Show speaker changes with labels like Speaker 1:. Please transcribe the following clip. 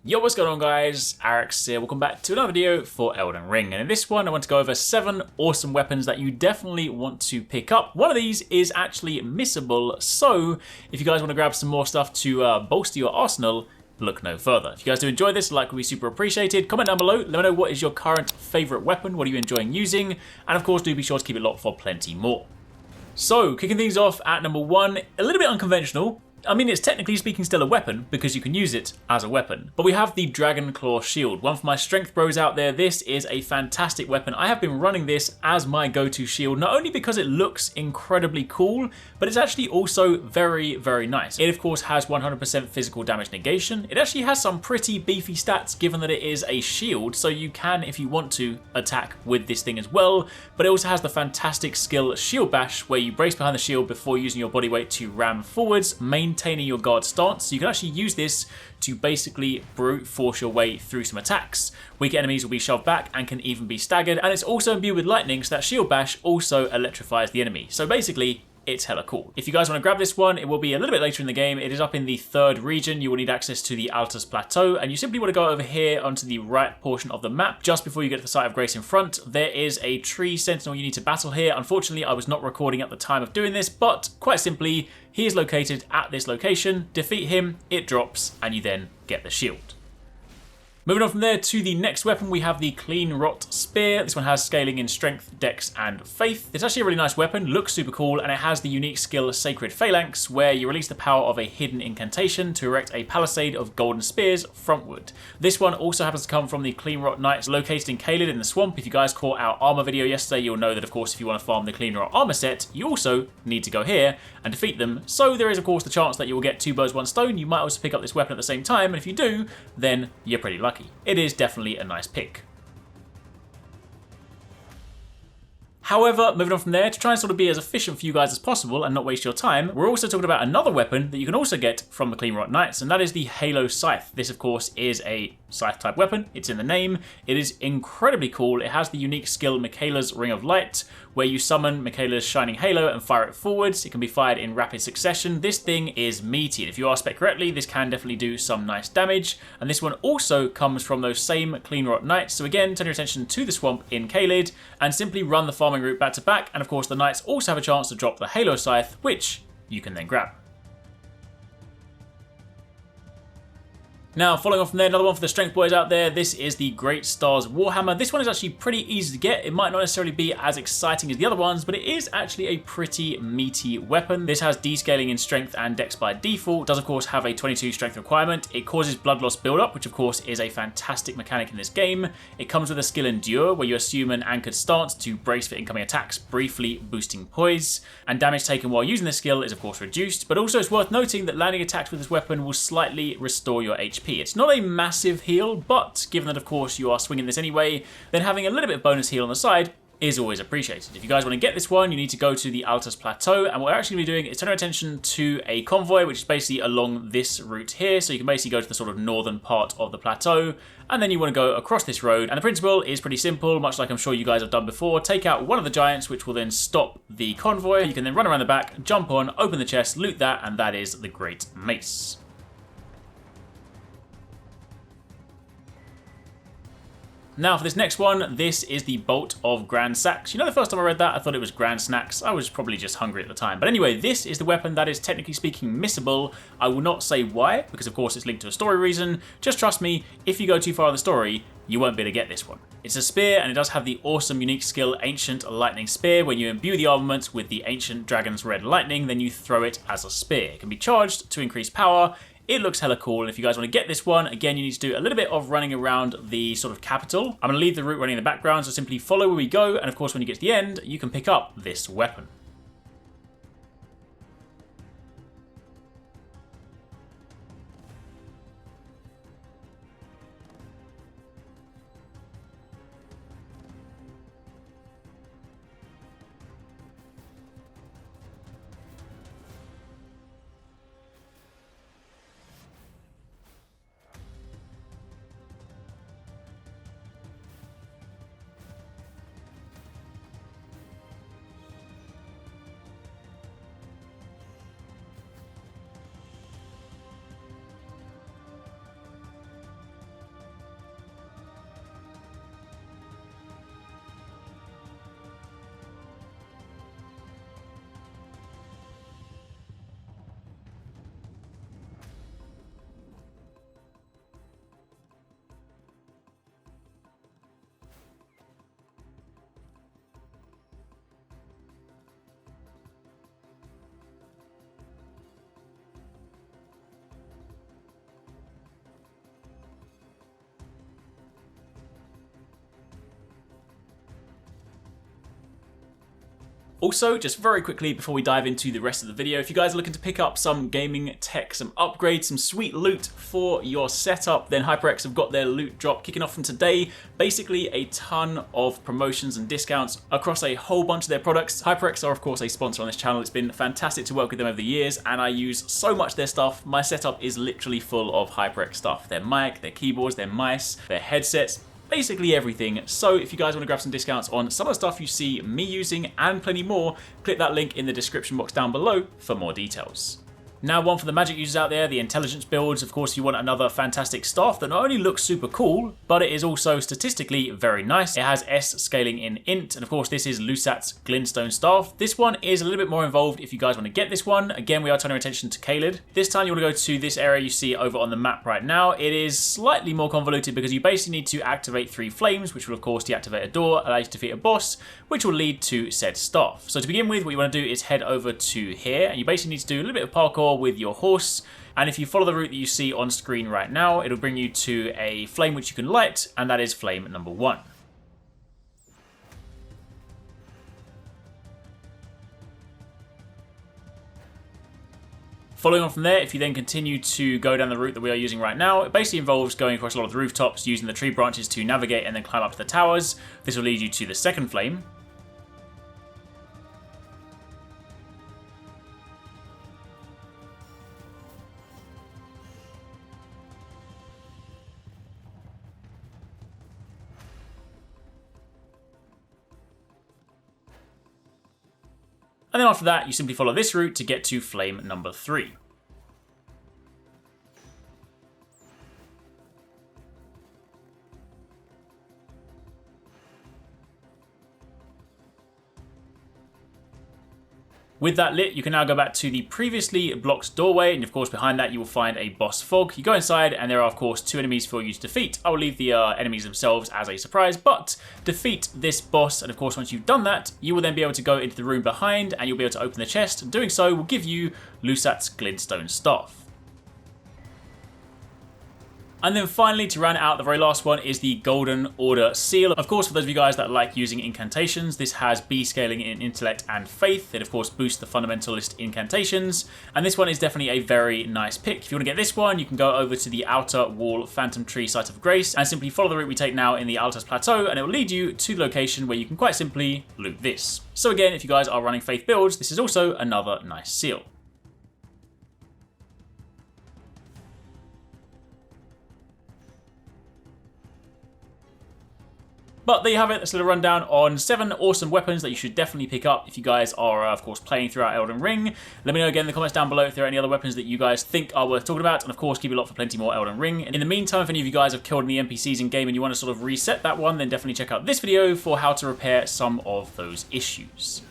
Speaker 1: Yo, what's going on guys? HyperX here, welcome back to another video for Elden Ring, and in this one I want to go over 7 awesome weapons that you definitely want to pick up. One of these is actually missable, so if you guys want to grab some more stuff to bolster your arsenal, look no further. If you guys do enjoy this, a like would be super appreciated. Comment down below, let me know what is your current favourite weapon, what are you enjoying using, and of course do be sure to keep it locked for plenty more. So, kicking things off at number 1, a little bit unconventional. I mean, it's technically speaking still a weapon, because you can use it as a weapon. But we have the Dragon Claw Shield, one for my strength bros out there. This is a fantastic weapon. I have been running this as my go-to shield, not only because it looks incredibly cool, but it's actually also very, very nice. It of course has 100% physical damage negation. It actually has some pretty beefy stats given that it is a shield, so you can, if you want to, attack with this thing as well. But it also has the fantastic skill Shield Bash, where you brace behind the shield before using your body weight to ram forwards, maintaining your guard stance. So you can actually use this to basically brute force your way through some attacks. Weak enemies will be shoved back and can even be staggered, and it's also imbued with lightning, so that Shield Bash also electrifies the enemy. So basically, it's hella cool. If you guys want to grab this one, it will be a little bit later in the game. It is up in the 3rd region. You will need access to the Altus Plateau, and you simply want to go over here onto the right portion of the map. Just before you get to the Site of Grace in front, there is a tree sentinel you need to battle here. Unfortunately, I was not recording at the time of doing this, but quite simply, he is located at this location. Defeat him, it drops, and you then get the shield. Moving on from there to the next weapon, we have the Clean Rot Spear. This one has scaling in Strength, Dex, and Faith. It's actually a really nice weapon, looks super cool, and it has the unique skill Sacred Phalanx, where you release the power of a hidden incantation to erect a palisade of golden spears frontward. This one also happens to come from the Clean Rot Knights located in Caelid in the swamp. If you guys caught our armor video yesterday, you'll know that of course if you want to farm the Clean Rot armor set, you also need to go here and defeat them. So there is of course the chance that you will get 2 birds, 1 stone. You might also pick up this weapon at the same time, and if you do, then you're pretty lucky. It is definitely a nice pick. However, moving on from there, to try and sort of be as efficient for you guys as possible and not waste your time, we're also talking about another weapon that you can also get from the Clean Rot Knights, and that is the Halo Scythe. This, of course, is a Scythe type weapon. It's in the name. It is incredibly cool. It has the unique skill Michaela's Ring of Light, where you summon Michaela's Shining Halo and fire it forwards. It can be fired in rapid succession. This thing is meaty. If you are spec correctly, this can definitely do some nice damage. And this one also comes from those same Clean Rot Knights. So again, turn your attention to the swamp in Caelid and simply run the farming route back to back. And of course, the Knights also have a chance to drop the Halo Scythe, which you can then grab. Now, following on from there, another one for the strength boys out there, this is the Great Stars Warhammer. This one is actually pretty easy to get. It might not necessarily be as exciting as the other ones, but it is actually a pretty meaty weapon. This has descaling in strength and dex by default. It does of course have a 22 strength requirement. It causes blood loss build-up, which of course is a fantastic mechanic in this game. It comes with a skill Endure, where you assume an anchored stance to brace for incoming attacks, briefly boosting poise. And damage taken while using this skill is of course reduced, but also it's worth noting that landing attacks with this weapon will slightly restore your HP. It's not a massive heal, but given that of course you are swinging this anyway, then having a little bit of bonus heal on the side is always appreciated. If you guys want to get this one, you need to go to the Altus Plateau, and what we're actually going to be doing is turn our attention to a convoy, which is basically along this route here. So you can basically go to the sort of northern part of the plateau, and then you want to go across this road. And the principle is pretty simple, much like I'm sure you guys have done before. Take out one of the giants, which will then stop the convoy. You can then run around the back, jump on, open the chest, loot that, and that is the Great Mace. Now for this next one, this is the Bolt of Grand Sax. You know, the first time I read that, I thought it was Grand Snacks. I was probably just hungry at the time. But anyway, this is the weapon that is technically speaking missable. I will not say why, because of course it's linked to a story reason. Just trust me, if you go too far in the story, you won't be able to get this one. It's a spear, and it does have the awesome unique skill Ancient Lightning Spear. When you imbue the armament with the Ancient Dragon's Red Lightning, then you throw it as a spear. It can be charged to increase power. It looks hella cool, and if you guys want to get this one, again, you need to do a little bit of running around the sort of capital. I'm going to leave the route running in the background, so simply follow where we go, and of course when you get to the end, you can pick up this weapon. Also, just very quickly before we dive into the rest of the video, if you guys are looking to pick up some gaming tech, some upgrades, some sweet loot for your setup, then HyperX have got their loot drop kicking off from today. Basically a ton of promotions and discounts across a whole bunch of their products. HyperX are of course a sponsor on this channel. It's been fantastic to work with them over the years and I use so much of their stuff. My setup is literally full of HyperX stuff. Their mic, their keyboards, their mice, their headsets, basically everything. So if you guys want to grab some discounts on some of the stuff you see me using and plenty more, click that link in the description box down below for more details. Now, one for the magic users out there, the intelligence builds. Of course, you want another fantastic staff that not only looks super cool, but it is also statistically very nice. It has S scaling in int, and of course, this is Lusat's Glidestone Staff. This one is a little bit more involved if you guys want to get this one. Again, we are turning our attention to Caelid. This time, you want to go to this area you see over on the map right now. It is slightly more convoluted because you basically need to activate 3 flames, which will of course deactivate a door, allow you to defeat a boss, which will lead to said staff. So to begin with, what you want to do is head over to here, and you basically need to do a little bit of parkour with your horse, and if you follow the route that you see on screen right now, it'll bring you to a flame which you can light, and that is flame number 1. Following on from there, if you then continue to go down the route that we are using right now, it basically involves going across a lot of the rooftops, using the tree branches to navigate and then climb up to the towers. This will lead you to the second flame. And then after that, you simply follow this route to get to flame number 3. With that lit, you can now go back to the previously blocked doorway, and of course behind that you will find a boss fog. You go inside and there are of course 2 enemies for you to defeat. I will leave the enemies themselves as a surprise, but defeat this boss, and of course once you've done that, you will then be able to go into the room behind and you'll be able to open the chest, and doing so will give you Lusat's Glidestone Staff. And then finally, to round out, the very last one is the Golden Order Seal. Of course, for those of you guys that like using incantations, this has B scaling in intellect and faith. It of course boosts the fundamentalist incantations. And this one is definitely a very nice pick. If you want to get this one, you can go over to the Outer Wall Phantom Tree Site of Grace and simply follow the route we take now in the Altus Plateau, and it will lead you to the location where you can quite simply loot this. So again, if you guys are running faith builds, this is also another nice seal. But there you have it, that's a little rundown on 7 awesome weapons that you should definitely pick up if you guys are, of course, playing throughout Elden Ring. Let me know again in the comments down below if there are any other weapons that you guys think are worth talking about, and of course, keep it locked for plenty more Elden Ring. And in the meantime, if any of you guys have killed any NPCs in game and you want to sort of reset that one, then definitely check out this video for how to repair some of those issues.